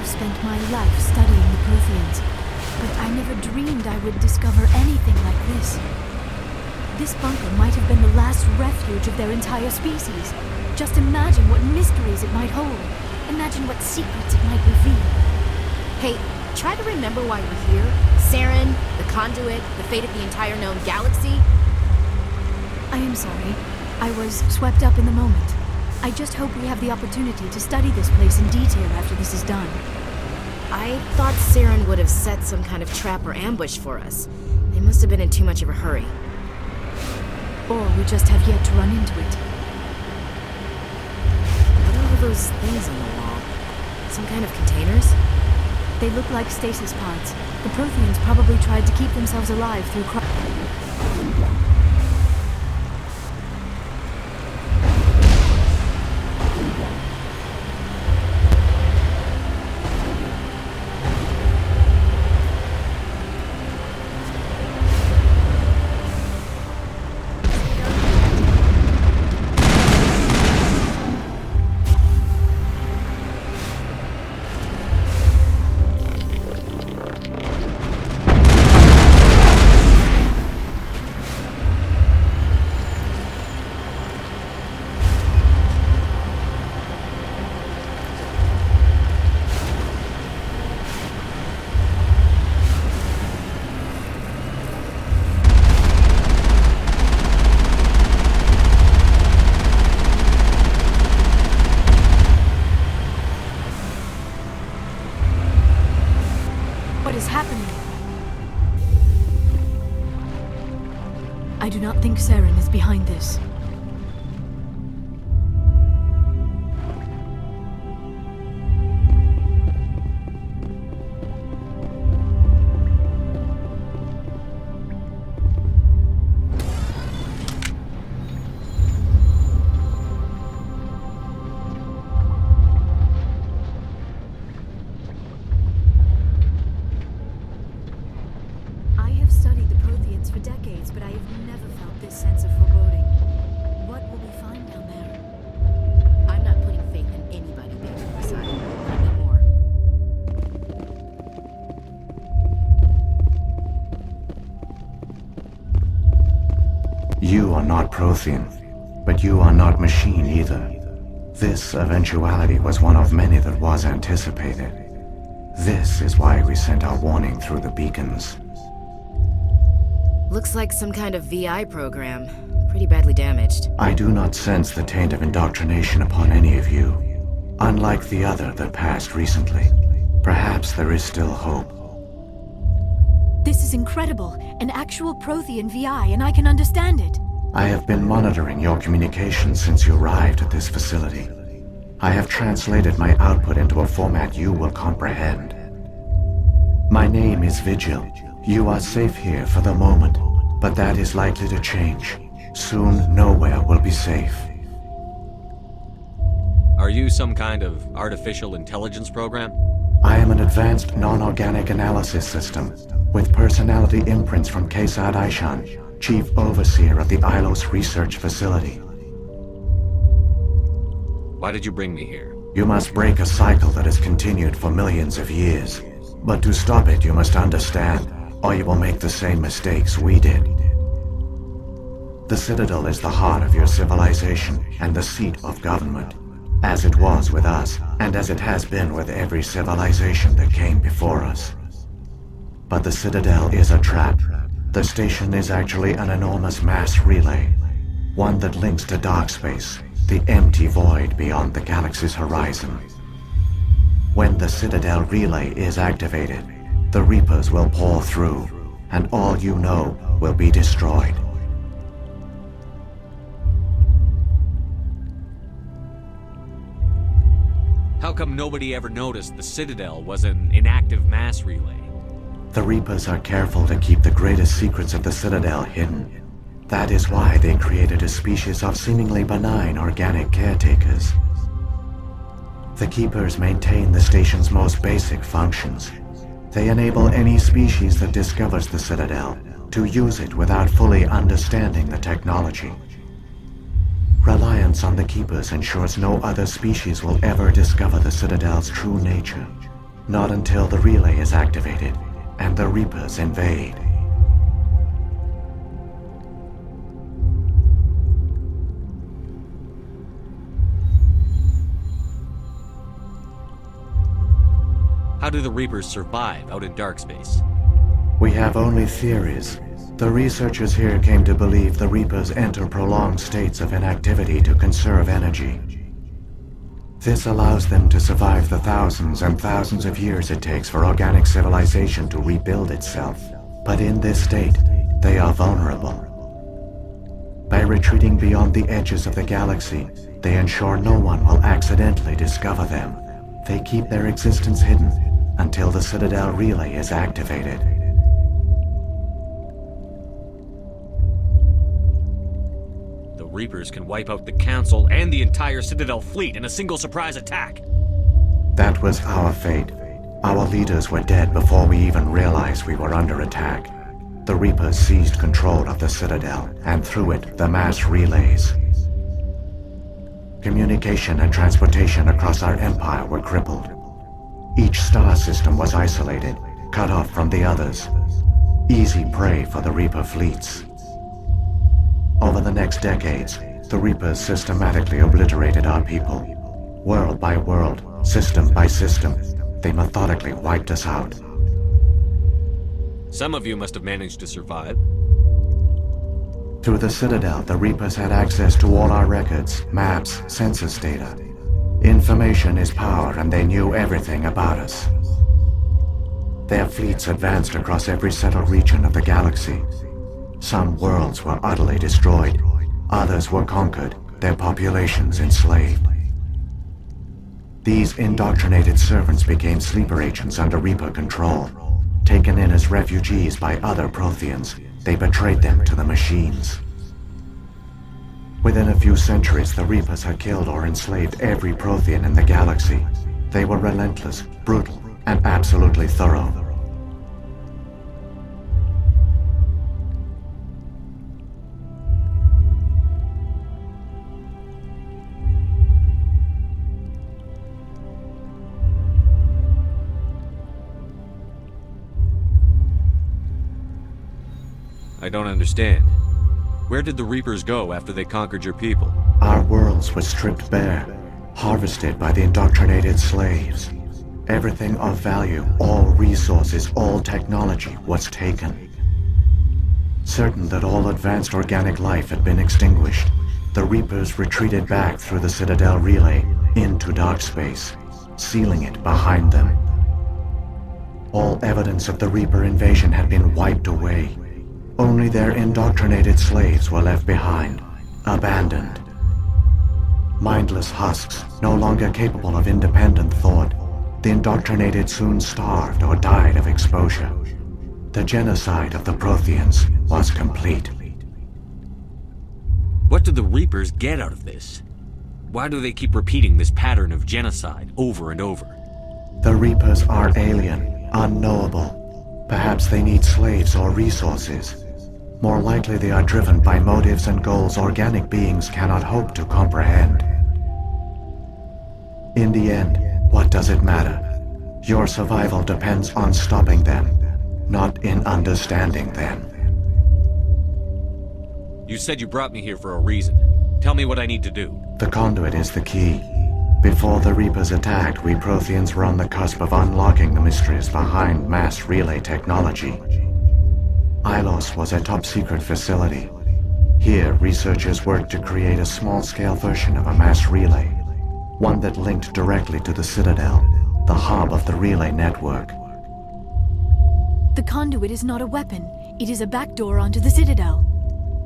have spent my life studying the Protheans, but I never dreamed I would discover anything like this. This bunker might have been the last refuge of their entire species. Just imagine what mysteries it might hold. Imagine what secrets it might reveal. Hey, try to remember why we're here. Saren, the conduit, the fate of the entire known galaxy. I am sorry. I was swept up in the moment. I just hope we have the opportunity to study this place in detail after this is done. I thought Saren would have set some kind of trap or ambush for us. They must have been in too much of a hurry. Or we just have yet to run into it. What are all those things on the wall? Some kind of containers? They look like stasis pods. The Protheans probably tried to keep themselves alive through I do not think Saren is behind this. I have studied the Protheans for decades, but I have never felt this sense of foreboding. What will we find down there? I'm not putting faith in anybody being on my side. Not anymore. You are not Prothean, but you are not machine either. This eventuality was one of many that was anticipated. This is why we sent our warning through the beacons. Looks like some kind of VI program. Pretty badly damaged. I do not sense the taint of indoctrination upon any of you. Unlike the other that passed recently, perhaps there is still hope. This is incredible. An actual Prothean VI, and I can understand it. I have been monitoring your communications since you arrived at this facility. I have translated my output into a format you will comprehend. My name is Vigil. You are safe here for the moment, but that is likely to change. Soon, nowhere will be safe. Are you some kind of artificial intelligence program? I am an advanced non-organic analysis system, with personality imprints from Kesad Aishan, Chief Overseer of the Ilos Research Facility. Why did you bring me here? You must break a cycle that has continued for millions of years. But to stop it, you must understand, or you will make the same mistakes we did. The Citadel is the heart of your civilization and the seat of government, as it was with us, and as it has been with every civilization that came before us. But the Citadel is a trap. The station is actually an enormous mass relay, one that links to dark space, the empty void beyond the galaxy's horizon. When the Citadel relay is activated, the Reapers will pour through, and all you know will be destroyed. How come nobody ever noticed the Citadel was an inactive mass relay? The Reapers are careful to keep the greatest secrets of the Citadel hidden. That is why they created a species of seemingly benign organic caretakers. The Keepers maintain the station's most basic functions. They enable any species that discovers the Citadel to use it without fully understanding the technology. Reliance on the Keepers ensures no other species will ever discover the Citadel's true nature. Not until the relay is activated and the Reapers invade. How do the Reapers survive out in dark space? We have only theories. The researchers here came to believe the Reapers enter prolonged states of inactivity to conserve energy. This allows them to survive the thousands and thousands of years it takes for organic civilization to rebuild itself. But in this state, they are vulnerable. By retreating beyond the edges of the galaxy, they ensure no one will accidentally discover them. They keep their existence hidden until the Citadel relay is activated. The Reapers can wipe out the Council and the entire Citadel fleet in a single surprise attack. That was our fate. Our leaders were dead before we even realized we were under attack. The Reapers seized control of the Citadel, and through it, the mass relays. Communication and transportation across our empire were crippled. Each star system was isolated, cut off from the others. Easy prey for the Reaper fleets. Over the next decades, the Reapers systematically obliterated our people. World by world, system by system, they methodically wiped us out. Some of you must have managed to survive. Through the Citadel, the Reapers had access to all our records, maps, census data. Information is power, and they knew everything about us. Their fleets advanced across every settled region of the galaxy. Some worlds were utterly destroyed, others were conquered, their populations enslaved. These indoctrinated servants became sleeper agents under Reaper control. Taken in as refugees by other Protheans, they betrayed them to the machines. Within a few centuries, the Reapers had killed or enslaved every Prothean in the galaxy. They were relentless, brutal, and absolutely thorough. I don't understand. Where did the Reapers go after they conquered your people? Our worlds were stripped bare, harvested by the indoctrinated slaves. Everything of value, all resources, all technology was taken. Certain that all advanced organic life had been extinguished, the Reapers retreated back through the Citadel relay into dark space, sealing it behind them. All evidence of the Reaper invasion had been wiped away. Only their indoctrinated slaves were left behind, abandoned. Mindless husks, no longer capable of independent thought, the indoctrinated soon starved or died of exposure. The genocide of the Protheans was complete. What do the Reapers get out of this? Why do they keep repeating this pattern of genocide over and over? The Reapers are alien, unknowable. Perhaps they need slaves or resources. More likely they are driven by motives and goals organic beings cannot hope to comprehend. In the end, what does it matter? Your survival depends on stopping them, not in understanding them. You said you brought me here for a reason. Tell me what I need to do. The conduit is the key. Before the Reapers attacked, we Protheans were on the cusp of unlocking the mysteries behind mass relay technology. Ilos was a top-secret facility. Here, researchers worked to create a small-scale version of a mass relay, one that linked directly to the Citadel, the hub of the relay network. The conduit is not a weapon. It is a backdoor onto the Citadel.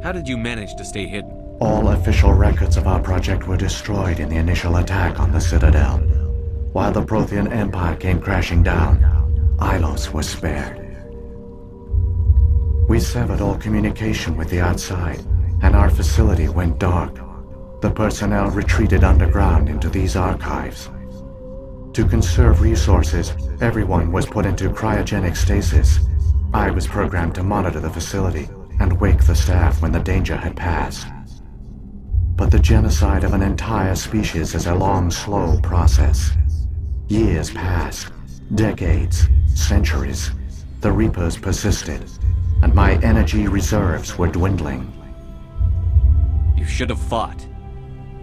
How did you manage to stay hidden? All official records of our project were destroyed in the initial attack on the Citadel. While the Prothean Empire came crashing down, Ilos was spared. We severed all communication with the outside, and our facility went dark. The personnel retreated underground into these archives. To conserve resources, everyone was put into cryogenic stasis. I was programmed to monitor the facility and wake the staff when the danger had passed. But the genocide of an entire species is a long, slow process. Years passed. Decades, centuries, the Reapers persisted, and my energy reserves were dwindling. You should have fought.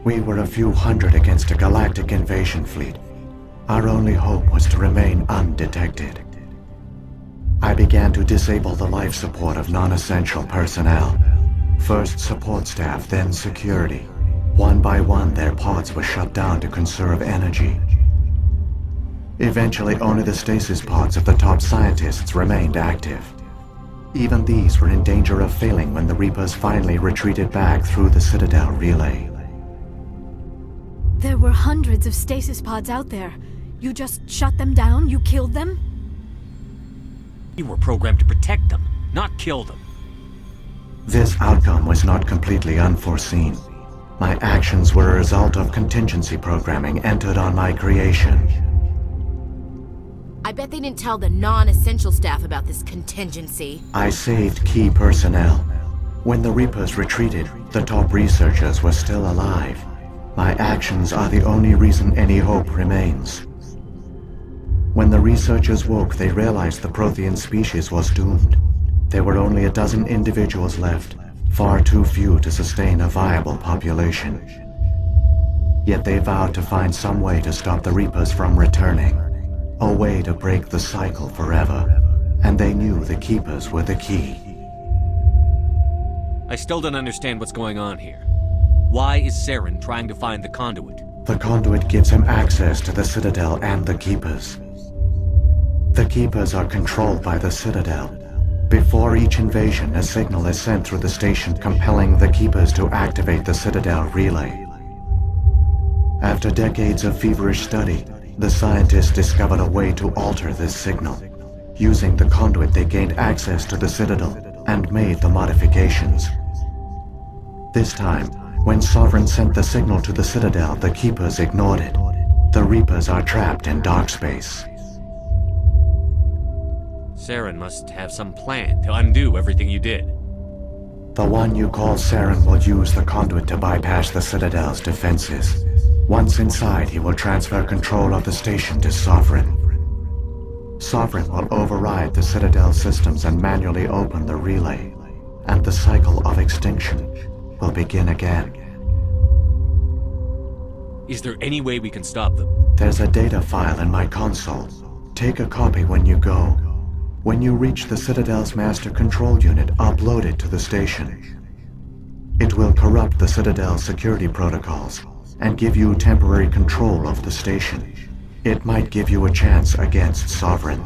We were a few hundred against a galactic invasion fleet. Our only hope was to remain undetected. I began to disable the life support of non-essential personnel. First support staff, then security. One by one, their pods were shut down to conserve energy. Eventually, only the stasis pods of the top scientists remained active. Even these were in danger of failing when the Reapers finally retreated back through the Citadel relay. There were hundreds of stasis pods out there. You just shut them down? You killed them? You were programmed to protect them, not kill them. This outcome was not completely unforeseen. My actions were a result of contingency programming entered on my creation. I bet they didn't tell the non-essential staff about this contingency. I saved key personnel. When the Reapers retreated, the top researchers were still alive. My actions are the only reason any hope remains. When the researchers woke, they realized the Prothean species was doomed. There were only a dozen individuals left, far too few to sustain a viable population. Yet they vowed to find some way to stop the Reapers from returning, a way to break the cycle forever, and they knew the Keepers were the key. I still don't understand what's going on here. Why is Saren trying to find the conduit? The conduit gives him access to the Citadel and the Keepers. The Keepers are controlled by the Citadel. Before each invasion, a signal is sent through the station compelling the Keepers to activate the Citadel relay. After decades of feverish study, the scientists discovered a way to alter this signal. Using the conduit, they gained access to the Citadel and made the modifications. This time, when Sovereign sent the signal to the Citadel, the Keepers ignored it. The Reapers are trapped in dark space. Saren must have some plan to undo everything you did. The one you call Saren will use the conduit to bypass the Citadel's defenses. Once inside, he will transfer control of the station to Sovereign. Sovereign will override the Citadel systems and manually open the relay, and the cycle of extinction will begin again. Is there any way we can stop them? There's a data file in my console. Take a copy when you go. When you reach the Citadel's master control unit, upload it to the station. It will corrupt the Citadel's security protocols and give you temporary control of the station. It might give you a chance against Sovereign.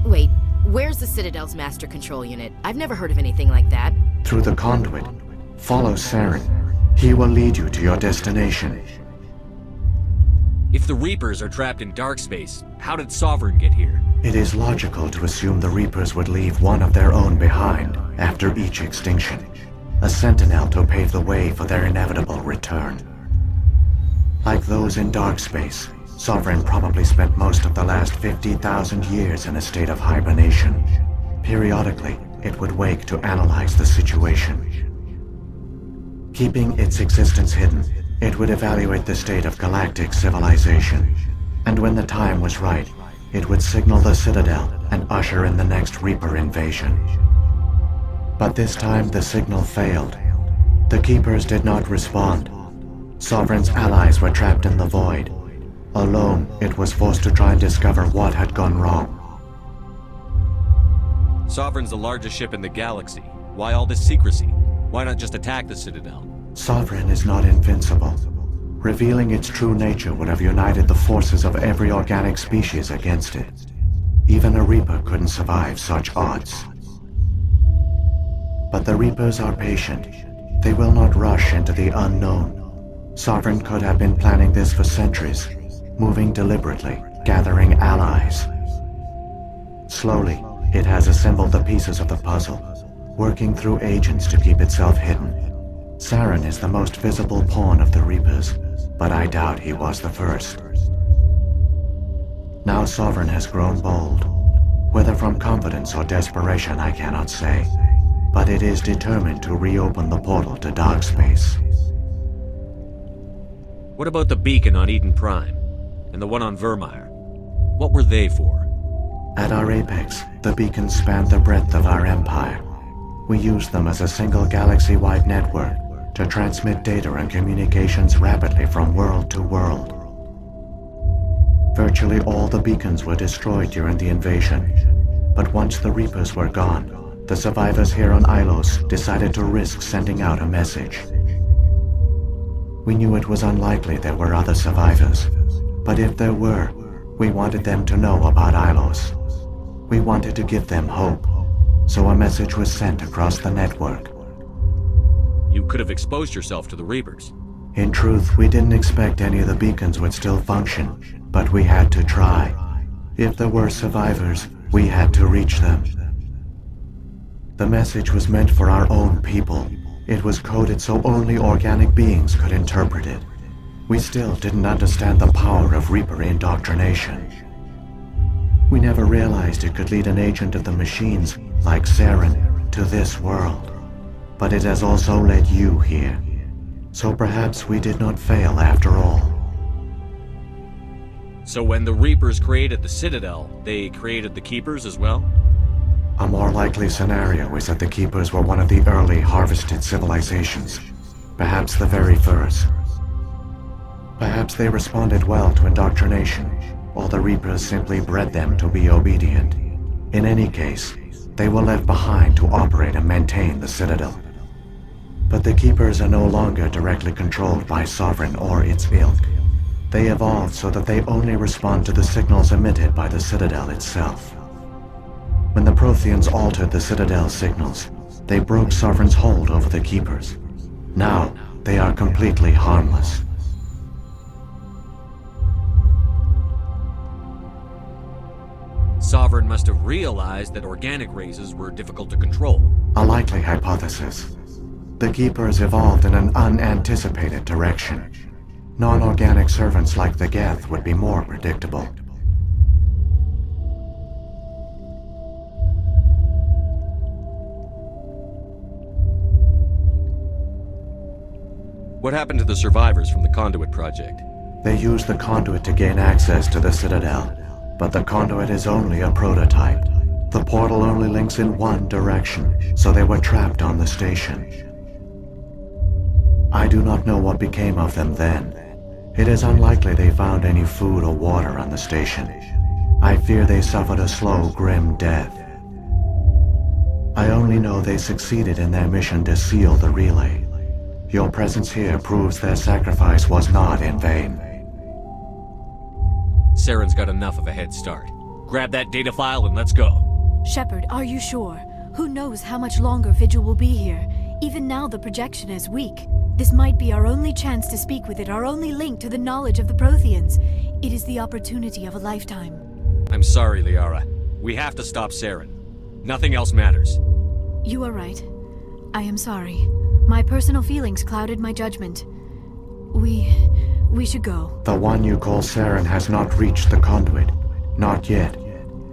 Wait, where's the Citadel's master control unit? I've never heard of anything like that. Through the conduit, follow Saren. He will lead you to your destination. If the Reapers are trapped in dark space, how did Sovereign get here? It is logical to assume the Reapers would leave one of their own behind after each extinction. A sentinel to pave the way for their inevitable return. Like those in dark space, Sovereign probably spent most of the last 50,000 years in a state of hibernation. Periodically, it would wake to analyze the situation. Keeping its existence hidden, it would evaluate the state of galactic civilization. And when the time was right, it would signal the Citadel and usher in the next Reaper invasion. But this time the signal failed. The Keepers did not respond. Sovereign's allies were trapped in the void. Alone, it was forced to try and discover what had gone wrong. Sovereign's the largest ship in the galaxy. Why all this secrecy? Why not just attack the Citadel? Sovereign is not invincible. Revealing its true nature would have united the forces of every organic species against it. Even a Reaper couldn't survive such odds. But the Reapers are patient. They will not rush into the unknown. Sovereign could have been planning this for centuries, moving deliberately, gathering allies. Slowly, it has assembled the pieces of the puzzle, working through agents to keep itself hidden. Saren is the most visible pawn of the Reapers, but I doubt he was the first. Now Sovereign has grown bold. Whether from confidence or desperation, I cannot say. But it is determined to reopen the portal to dark space. What about the beacon on Eden Prime? And the one on Vermeer? What were they for? At our apex, the beacons spanned the breadth of our empire. We used them as a single galaxy-wide network to transmit data and communications rapidly from world to world. Virtually all the beacons were destroyed during the invasion, but once the Reapers were gone, the survivors here on Ilos decided to risk sending out a message. We knew it was unlikely there were other survivors, but if there were, we wanted them to know about Ilos. We wanted to give them hope, so a message was sent across the network. You could have exposed yourself to the Reapers. In truth, we didn't expect any of the beacons would still function, but we had to try. If there were survivors, we had to reach them. The message was meant for our own people. It was coded so only organic beings could interpret it. We still didn't understand the power of Reaper indoctrination. We never realized it could lead an agent of the machines, like Saren, to this world. But it has also led you here. So perhaps we did not fail after all. So when the Reapers created the Citadel, they created the Keepers as well? A more likely scenario is that the Keepers were one of the early harvested civilizations. Perhaps the very first. Perhaps they responded well to indoctrination, or the Reapers simply bred them to be obedient. In any case, they were left behind to operate and maintain the Citadel. But the Keepers are no longer directly controlled by Sovereign or its ilk. They evolved so that they only respond to the signals emitted by the Citadel itself. When the Protheans altered the Citadel's signals, they broke Sovereign's hold over the Keepers. Now, they are completely harmless. Sovereign must have realized that organic races were difficult to control. A likely hypothesis. The Keepers evolved in an unanticipated direction. Non-organic servants like the Geth would be more predictable. What happened to the survivors from the Conduit project? They used the conduit to gain access to the Citadel, but the conduit is only a prototype. The portal only links in one direction, so they were trapped on the station. I do not know what became of them then. It is unlikely they found any food or water on the station. I fear they suffered a slow, grim death. I only know they succeeded in their mission to seal the relay. Your presence here proves their sacrifice was not in vain. Saren's got enough of a head start. Grab that data file and let's go. Shepard, are you sure? Who knows how much longer Vigil will be here? Even now the projection is weak. This might be our only chance to speak with it, our only link to the knowledge of the Protheans. It is the opportunity of a lifetime. I'm sorry, Liara. We have to stop Saren. Nothing else matters. You are right. I am sorry. My personal feelings clouded my judgment. We should go. The one you call Saren has not reached the conduit. Not yet.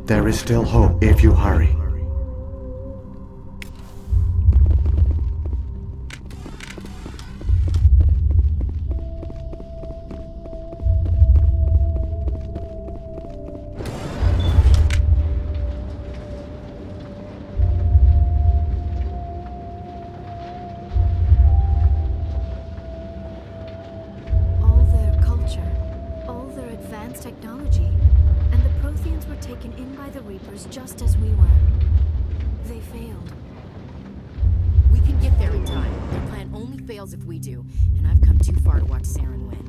There is still hope if you hurry. Technology, and the Protheans were taken in by the Reapers just as we were. They failed. We can get there in time. Their plan only fails if we do, and I've come too far to watch Saren win.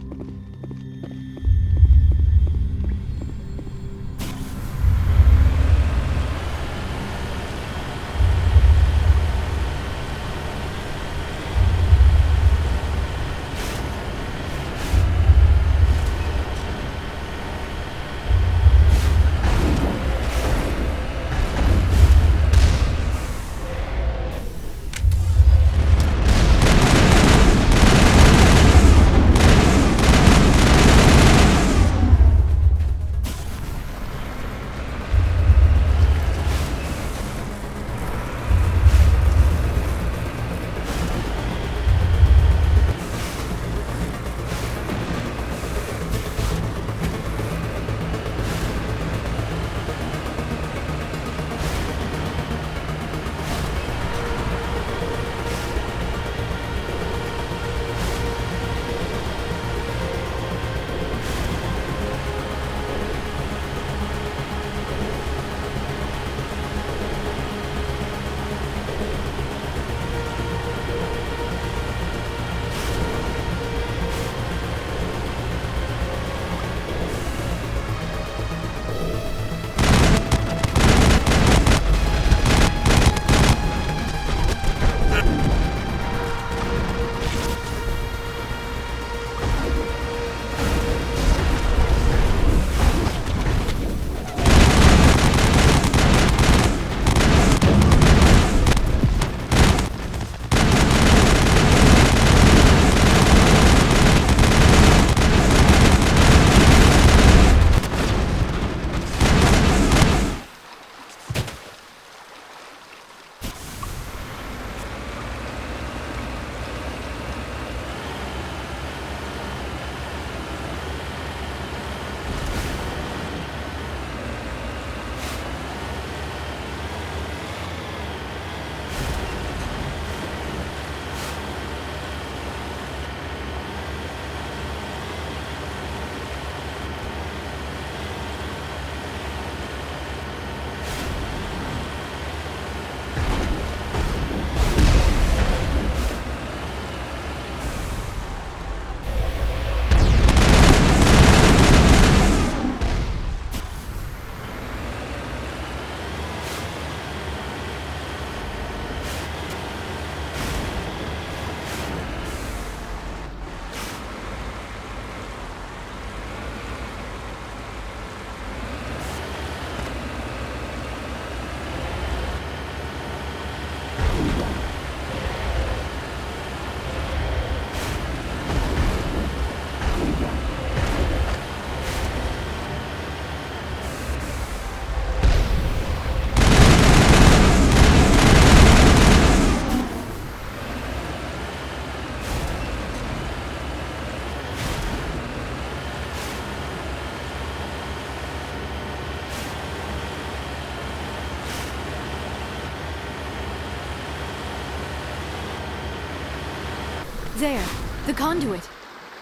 There, the conduit.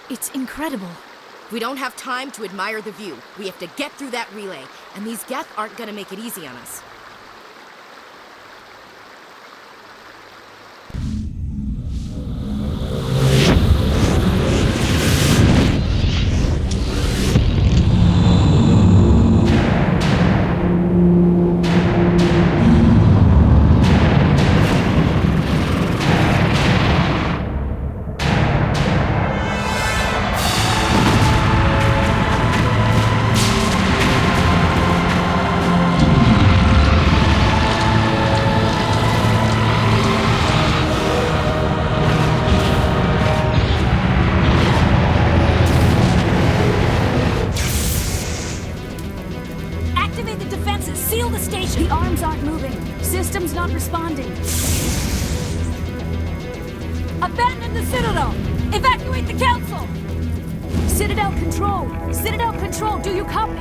It's incredible. We don't have time to admire the view. We have to get through that relay, and these Geth aren't gonna make it easy on us. Activate the defenses! Seal the station! The arms aren't moving. System's not responding. Abandon the Citadel! Evacuate the Council! Citadel Control! Citadel Control, do you copy?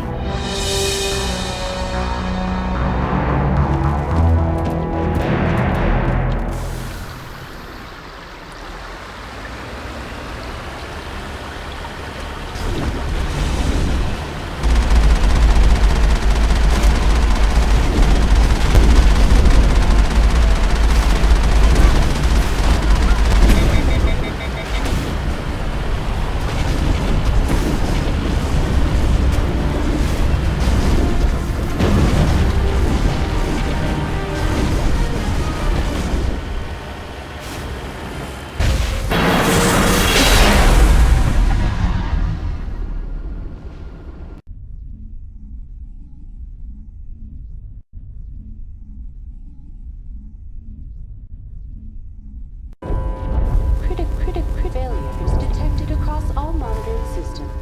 Failures detected across all monitored systems.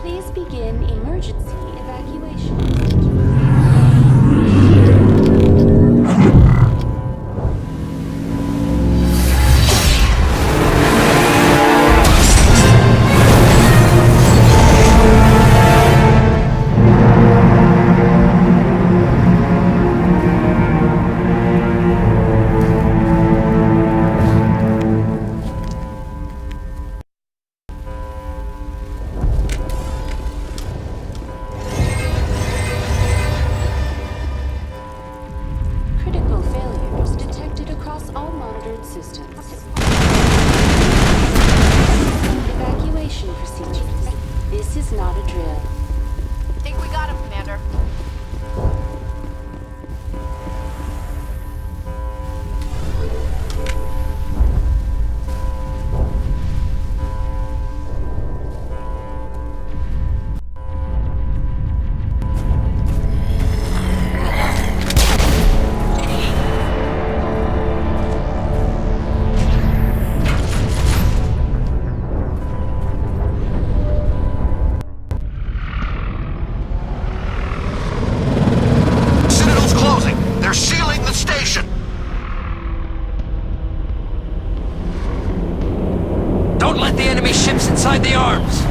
Please begin emergency evacuation. Evacuation procedures. This is not a drill. Think we got him, Commander. Don't let the enemy ships inside the arms!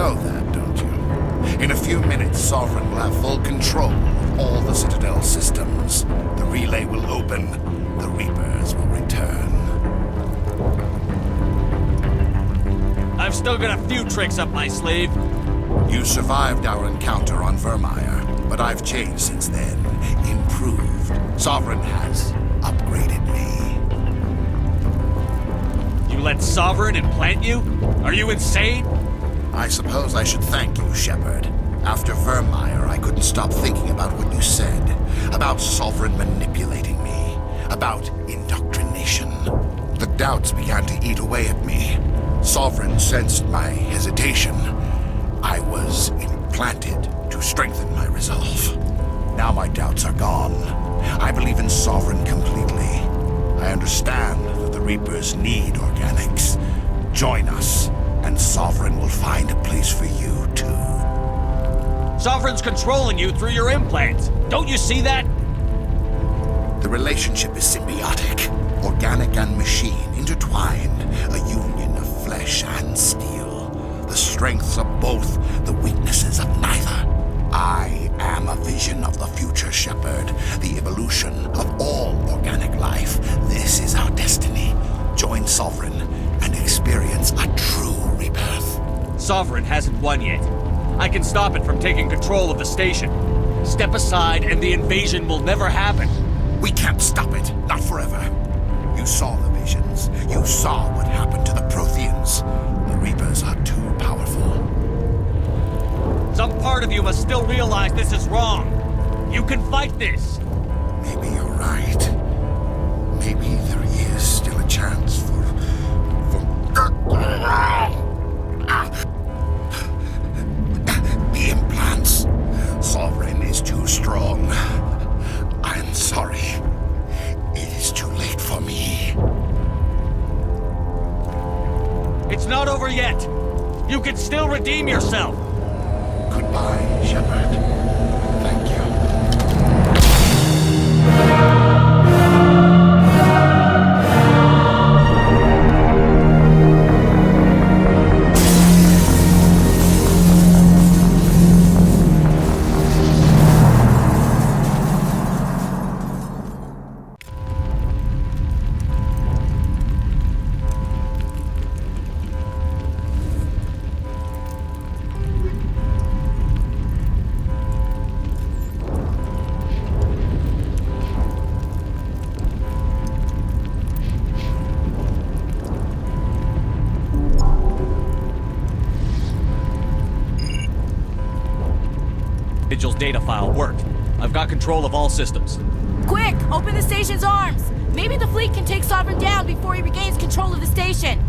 know that, don't you? In a few minutes, Sovereign will have full control of all the Citadel systems. The relay will open. The Reapers will return. I've still got a few tricks up my sleeve. You survived our encounter on Vermeer, but I've changed since then. Improved. Sovereign has upgraded me. You let Sovereign implant you? Are you insane? I suppose I should thank you, Shepard. After Vermeer, I couldn't stop thinking about what you said. About Sovereign manipulating me. About indoctrination. The doubts began to eat away at me. Sovereign sensed my hesitation. I was implanted to strengthen my resolve. Now my doubts are gone. I believe in Sovereign completely. I understand that the Reapers need organics. Join us, and Sovereign will find a place for you, too. Sovereign's controlling you through your implants. Don't you see that? The relationship is symbiotic. Organic and machine intertwined. A union of flesh and steel. The strengths of both, the weaknesses of neither. I am a vision of the future, Shepard. The evolution of all organic life. This is our destiny. Join Sovereign and experience a true rebirth. Sovereign hasn't won yet. I can stop it from taking control of the station. Step aside and the invasion will never happen. We can't stop it. Not forever. You saw the visions. You saw what happened to the Protheans. The Reapers are too powerful. Some part of you must still realize this is wrong. You can fight this. Maybe you're right. Maybe there is still a chance for... The implants. Sovereign is too strong. I'm sorry. It is too late for me. It's not over yet. You can still redeem yourself. Goodbye, Shepard. Thank you. Vigil's data file worked. I've got control of all systems. Quick! Open the station's arms! Maybe the fleet can take Sovereign down before he regains control of the station.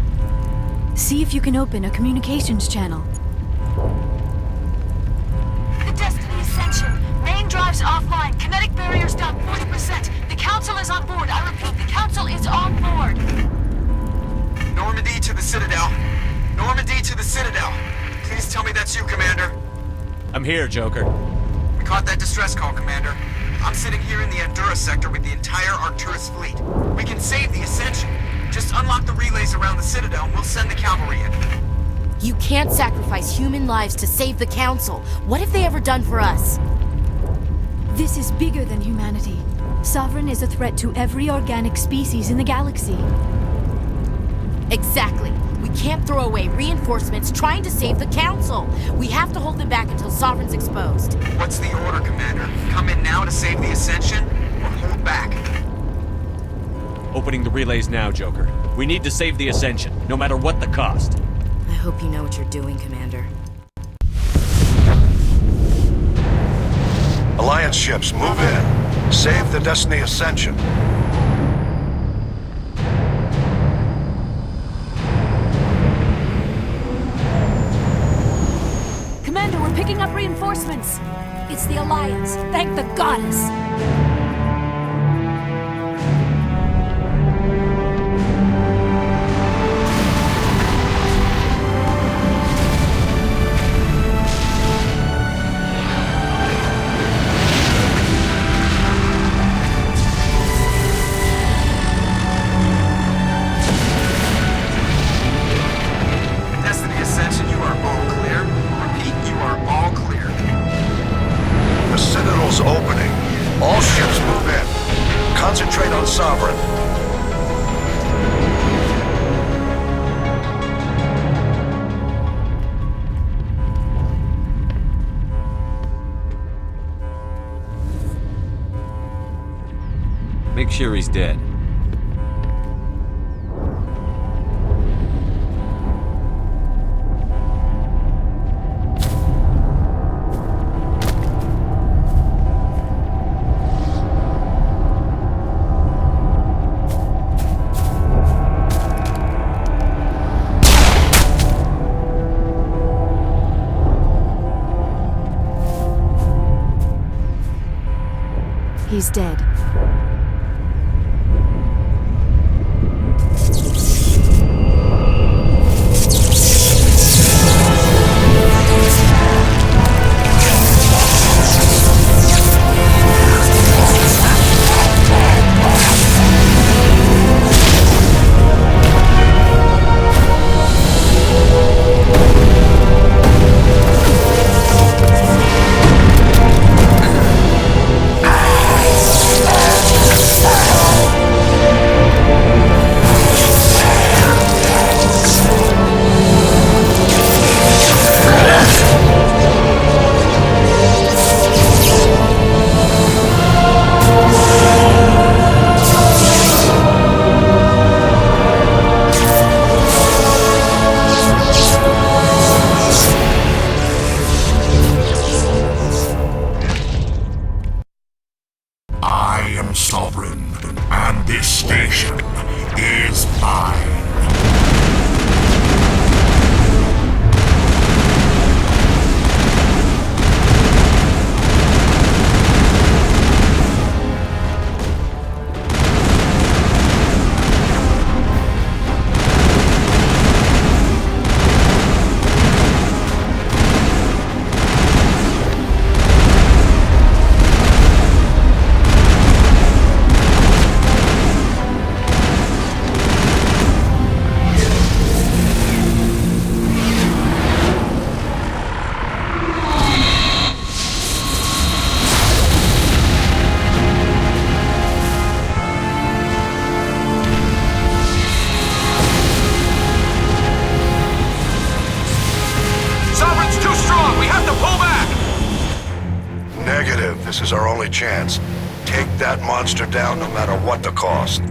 See if you can open a communications channel. The Destiny Ascension. Main drives offline. Kinetic barriers down 40%. The Council is on board. I repeat, the Council is on board. Normandy to the Citadel. Normandy to the Citadel. Please tell me that's you, Commander. I'm here, Joker. We caught that distress call, Commander. I'm sitting here in the Endura sector with the entire Arcturus fleet. We can save the Ascension. Just unlock the relays around the Citadel and we'll send the cavalry in. You can't sacrifice human lives to save the Council. What have they ever done for us? This is bigger than humanity. Sovereign is a threat to every organic species in the galaxy. Exactly. We can't throw away reinforcements trying to save the Council. We have to hold them back until Sovereign's exposed. What's the order, Commander? Come in now to save the Ascension, or hold back? Opening the relays now, Joker. We need to save the Ascension, no matter what the cost. I hope you know what you're doing, Commander. Alliance ships, move in. Save the Destiny Ascension. Commander, we're picking up reinforcements. It's the Alliance. Thank the goddess. Destiny Ascension, you are all clear. sure he's dead. He's dead. I am sovereign, and this station is mine. Negative. This is our only chance. Take that monster down no matter what the cost.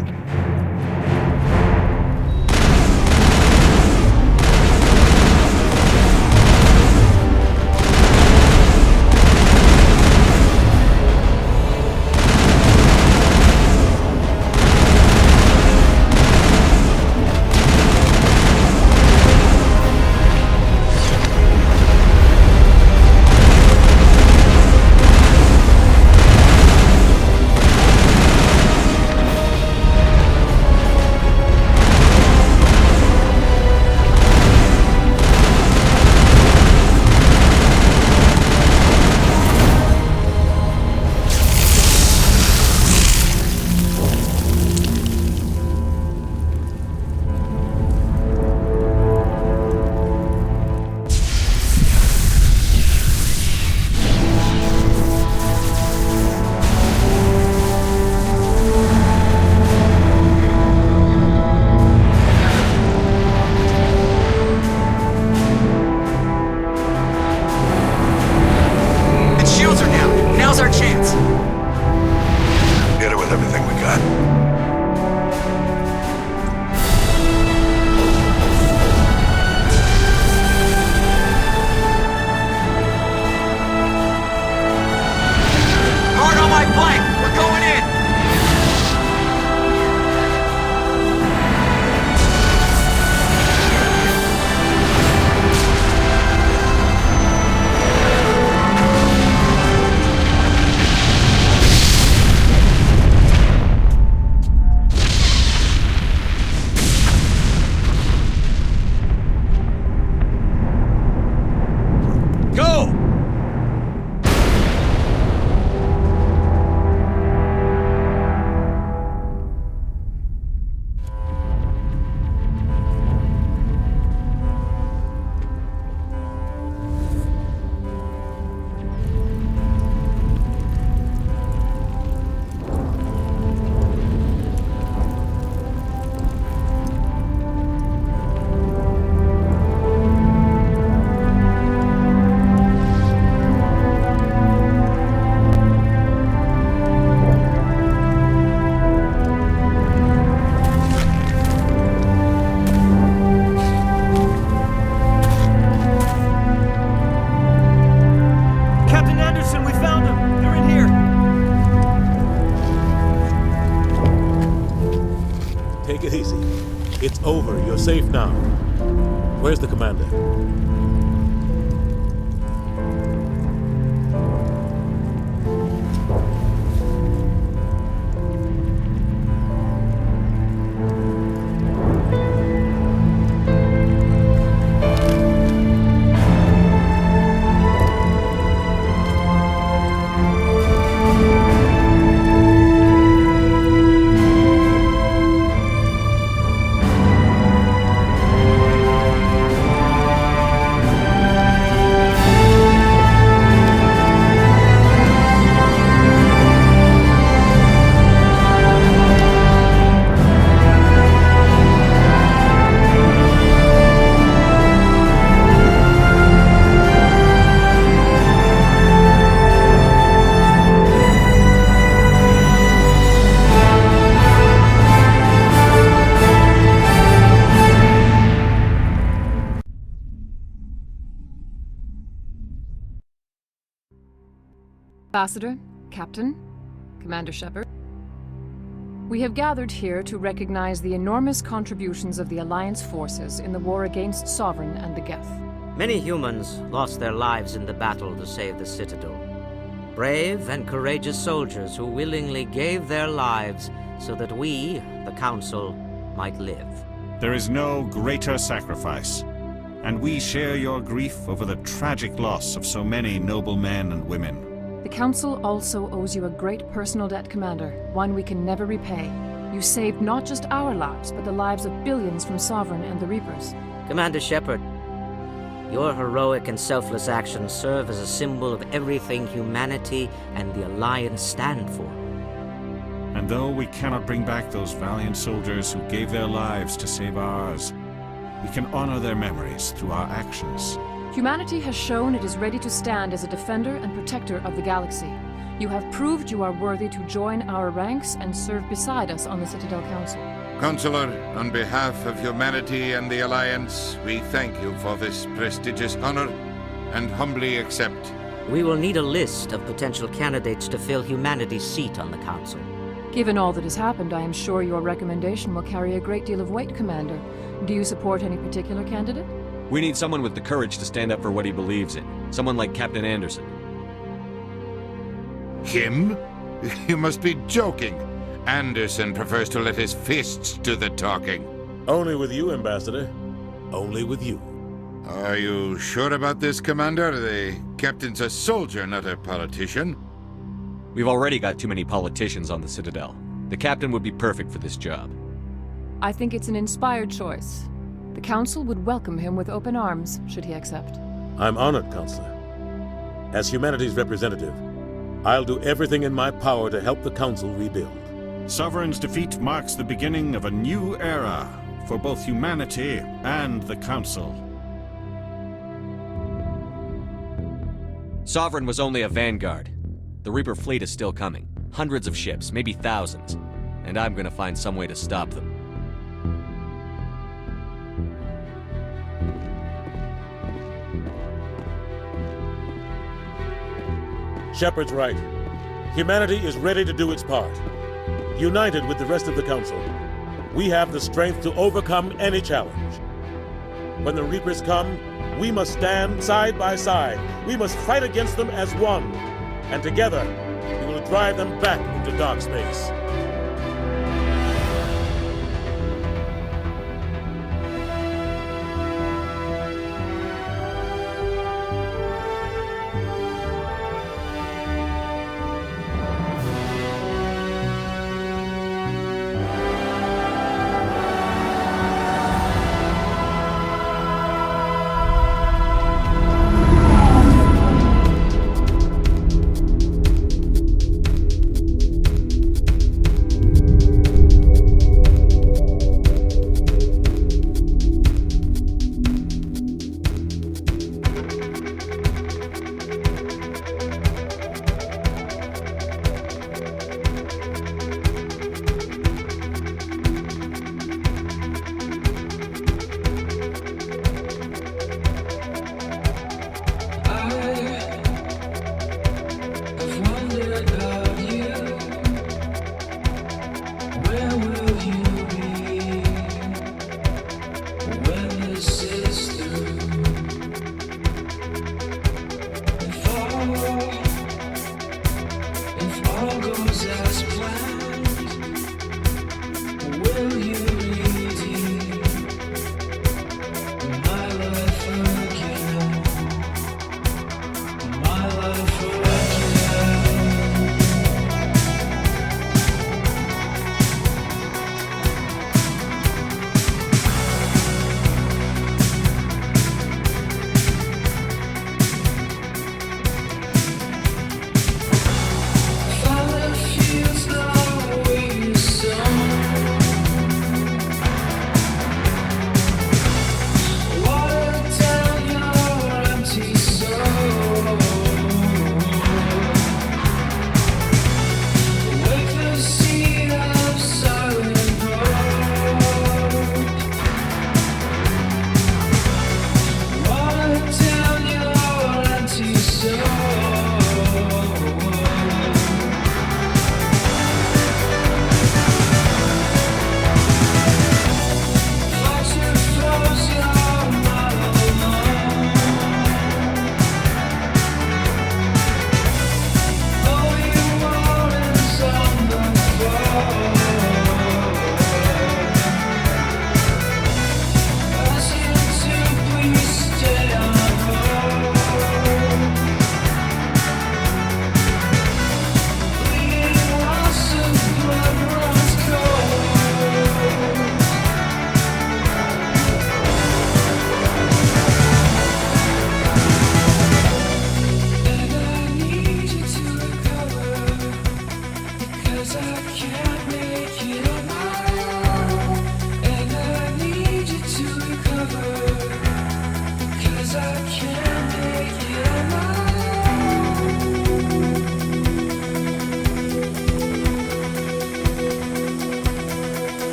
safe now. Where's the commander? Ambassador, Captain, Commander Shepard. We have gathered here to recognize the enormous contributions of the Alliance forces in the war against Sovereign and the Geth. Many humans lost their lives in the battle to save the Citadel. Brave and courageous soldiers who willingly gave their lives so that we, the Council, might live. There is no greater sacrifice, and we share your grief over the tragic loss of so many noble men and women. The Council also owes you a great personal debt, Commander, one we can never repay. You saved not just our lives, but the lives of billions from Sovereign and the Reapers. Commander Shepard, your heroic and selfless actions serve as a symbol of everything humanity and the Alliance stand for. And though we cannot bring back those valiant soldiers who gave their lives to save ours, we can honor their memories through our actions. Humanity has shown it is ready to stand as a defender and protector of the galaxy. You have proved you are worthy to join our ranks and serve beside us on the Citadel Council. Counselor, on behalf of humanity and the Alliance, we thank you for this prestigious honor and humbly accept. We will need a list of potential candidates to fill humanity's seat on the Council. Given all that has happened, I am sure your recommendation will carry a great deal of weight, Commander. Do you support any particular candidate? We need someone with the courage to stand up for what he believes in. Someone like Captain Anderson. Him? You must be joking. Anderson prefers to let his fists do the talking. Only with you, Ambassador. Only with you. Are you sure about this, Commander? The captain's a soldier, not a politician. We've already got too many politicians on the Citadel. The captain would be perfect for this job. I think it's an inspired choice. The Council would welcome him with open arms, should he accept. I'm honored, Counselor. As humanity's representative, I'll do everything in my power to help the Council rebuild. Sovereign's defeat marks the beginning of a new era for both humanity and the Council. Sovereign was only a vanguard. The Reaper fleet is still coming. Hundreds of ships, maybe thousands. And I'm gonna find some way to stop them. Shepard's right. Humanity is ready to do its part. United with the rest of the Council, we have the strength to overcome any challenge. When the Reapers come, we must stand side by side. We must fight against them as one. And together, we will drive them back into dark space.